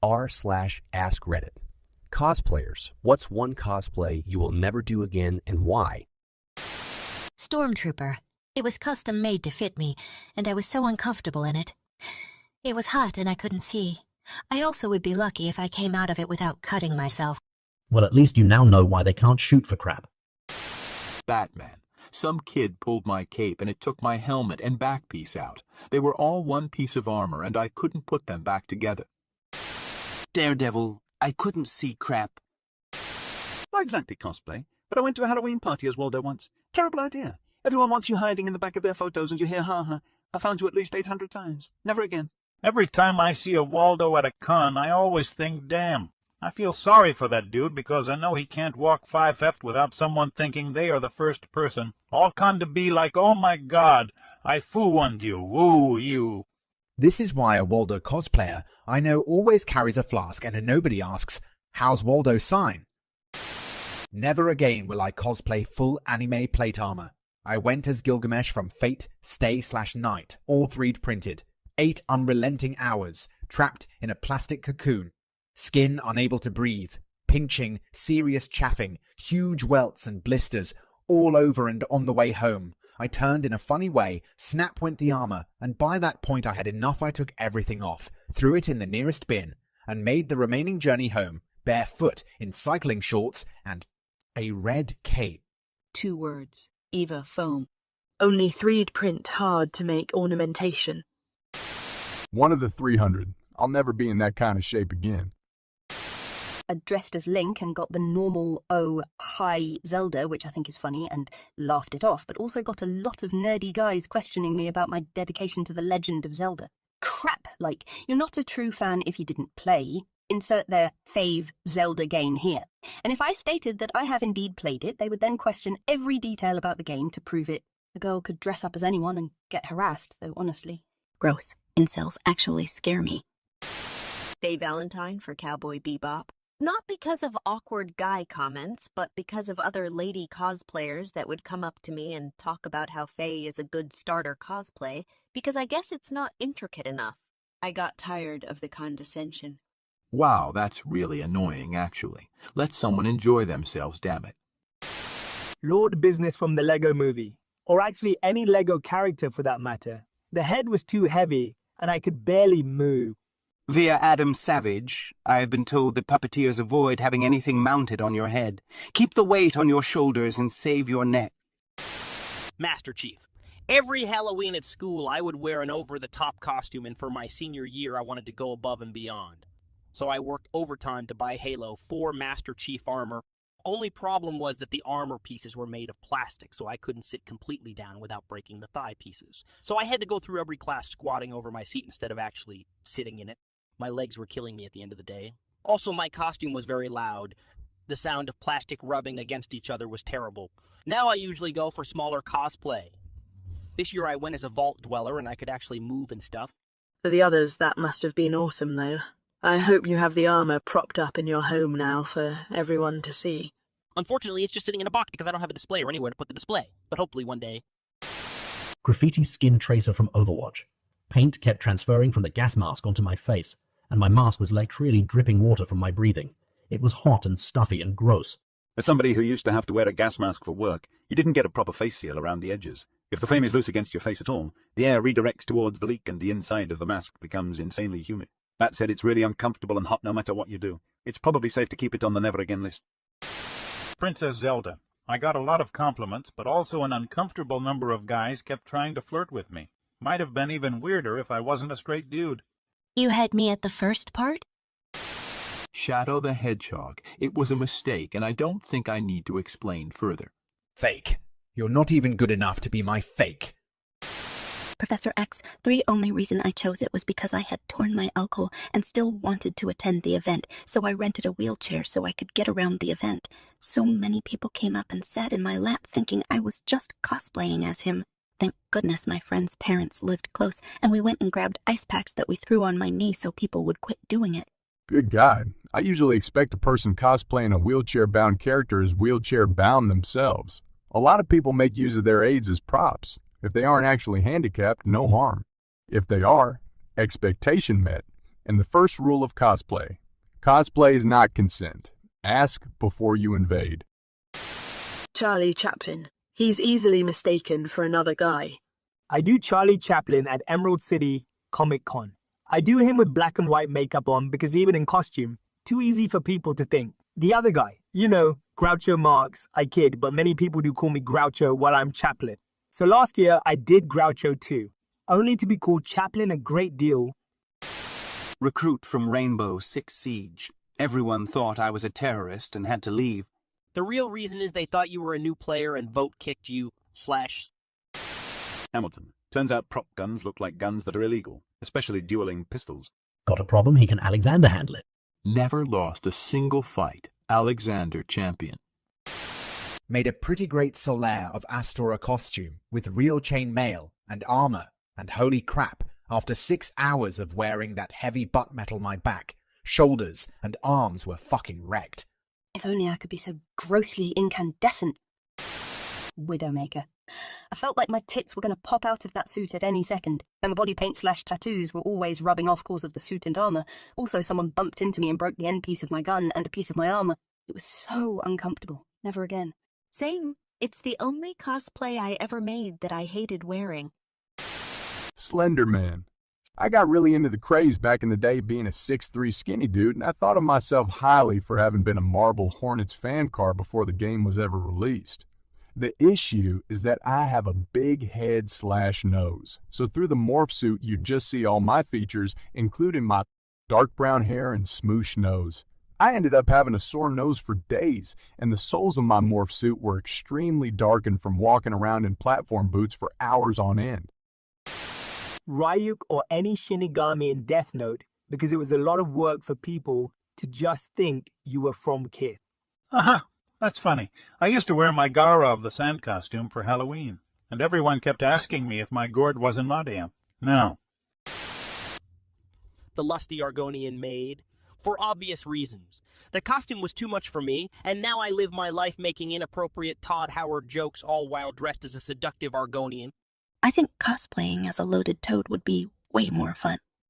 r/AskReddit. Cosplayers, what's one cosplay you will never do again and why? Stormtrooper. It was custom made to fit me, and I was so uncomfortable in it. It was hot and I couldn't see. I also would be lucky if I came out of it without cutting myself. Well, at least you now know why they can't shoot for crap. Batman. Some kid pulled my cape and it took my helmet and back piece out. They were all one piece of armor and I couldn't put them back together. Daredevil. I couldn't see crap. Not exactly cosplay, but I went to a Halloween party as Waldo once. Terrible idea. Everyone wants you hiding in the back of their photos and you hear ha ha. I found you at least 800 times. Never again. Every time I see a Waldo at a con, I always think, damn. I feel sorry for that dude because I know he can't walk 5 feet without someone thinking they are the first person. All con to be like, oh my god, I foo-oneed you, woo you. This is why a Waldo cosplayer I know always carries a flask and nobody asks, how's Waldo's sign? Never again will I cosplay full anime plate armor. I went as Gilgamesh from Fate, Stay/Night, all 3D printed. 8 unrelenting hours, trapped in a plastic cocoon. Skin unable to breathe, pinching, serious chafing, huge welts and blisters, all over and on the way home. I turned in a funny way, snap went the armor, and by that point I had enough. I took everything off, threw it in the nearest bin, and made the remaining journey home, barefoot, in cycling shorts, and a red cape. 2 words. Eva foam. Only 3D print hard to make ornamentation. One of the 300. I'll never be in that kind of shape again. I dressed as Link and got the normal, oh, hi, Zelda, which I think is funny, and laughed it off, but also got a lot of nerdy guys questioning me about my dedication to the Legend of Zelda. Crap, like, you're not a true fan if you didn't play. Insert their fave Zelda game here. And if I stated that I have indeed played it, they would then question every detail about the game to prove it. A girl could dress up as anyone and get harassed, though honestly. Gross. Incels actually scare me. Dave Valentine for Cowboy Bebop. Not because of awkward guy comments, but because of other lady cosplayers that would come up to me and talk about how Faye is a good starter cosplay, because I guess it's not intricate enough. I got tired of the condescension. Wow, that's really annoying, actually. Let someone enjoy themselves, damn it. Lord Business from the Lego Movie, or actually any Lego character for that matter. The head was too heavy, and I could barely move. Via Adam Savage, I have been told that puppeteers avoid having anything mounted on your head. Keep the weight on your shoulders and save your neck. Master Chief. Every Halloween at school, I would wear an over-the-top costume, and for my senior year, I wanted to go above and beyond. So I worked overtime to buy Halo 4 Master Chief armor. Only problem was that the armor pieces were made of plastic, so I couldn't sit completely down without breaking the thigh pieces. So I had to go through every class squatting over my seat instead of actually sitting in it. My legs were killing me at the end of the day. Also, my costume was very loud. The sound of plastic rubbing against each other was terrible. Now I usually go for smaller cosplay. This year I went as a vault dweller and I could actually move and stuff. For the others, that must have been awesome, though. I hope you have the armor propped up in your home now for everyone to see. Unfortunately, it's just sitting in a box because I don't have a display or anywhere to put the display. But hopefully one day. Graffiti skin tracer from Overwatch. Paint kept transferring from the gas mask onto my face, and my mask was literally dripping water from my breathing. It was hot and stuffy and gross. As somebody who used to have to wear a gas mask for work, you didn't get a proper face seal around the edges. If the flame is loose against your face at all, the air redirects towards the leak and the inside of the mask becomes insanely humid. That said, it's really uncomfortable and hot no matter what you do. It's probably safe to keep it on the never again list. Princess Zelda. I got a lot of compliments, but also an uncomfortable number of guys kept trying to flirt with me. Might have been even weirder if I wasn't a straight dude. You had me at the first part? Shadow the Hedgehog. It was a mistake, and I don't think I need to explain further. Fake. You're not even good enough to be my fake. Professor X, the only reason I chose it was because I had torn my ankle and still wanted to attend the event, so I rented a wheelchair so I could get around the event. So many people came up and sat in my lap thinking I was just cosplaying as him. Thank goodness my friend's parents lived close, and we went and grabbed ice packs that we threw on my knee so people would quit doing it. Good God. I usually expect a person cosplaying a wheelchair-bound character is wheelchair-bound themselves. A lot of people make use of their aids as props. If they aren't actually handicapped, no harm. If they are, expectation met. And the first rule of cosplay. Cosplay is not consent. Ask before you invade. Charlie Chaplin. He's easily mistaken for another guy. I do Charlie Chaplin at Emerald City Comic Con. I do him with black and white makeup on because even in costume, too easy for people to think. The other guy, you know, Groucho Marx. I kid, but many people do call me Groucho while I'm Chaplin. So last year I did Groucho too, only to be called Chaplin a great deal. Recruit from Rainbow Six Siege. Everyone thought I was a terrorist and had to leave. The real reason is they thought you were a new player and vote kicked you / Hamilton. Turns out prop guns look like guns that are illegal, especially dueling pistols. Got a problem, he can Alexander handle it. Never lost a single fight. Alexander champion. Made a pretty great Solaire of Astora costume with real chain mail and armor, and holy crap, after 6 hours of wearing that heavy butt metal, my back, shoulders, and arms were fucking wrecked. If only I could be so grossly incandescent. Widowmaker. I felt like my tits were going to pop out of that suit at any second, and the body paint / tattoos were always rubbing off cause of the suit and armor. Also, someone bumped into me and broke the end piece of my gun and a piece of my armor. It was so uncomfortable. Never again. Same. It's the only cosplay I ever made that I hated wearing. Slender Man. I got really into the craze back in the day being a 6'3" skinny dude, and I thought of myself highly for having been a Marble Hornets fan car before the game was ever released. The issue is that I have a big head / nose, so through the morph suit you just see all my features, including my dark brown hair and smoosh nose. I ended up having a sore nose for days, and the soles of my morph suit were extremely darkened from walking around in platform boots for hours on end. Ryuk or any Shinigami in Death Note because it was a lot of work for people to just think you were from Kith. Aha, that's funny. I used to wear my Gara of the Sand costume for Halloween, and everyone kept asking me if my gourd was in Laudium. No. The lusty Argonian maid. For obvious reasons. The costume was too much for me, and now I live my life making inappropriate Todd Howard jokes all while dressed as a seductive Argonian. I think cosplaying as a loaded toad would be way more fun.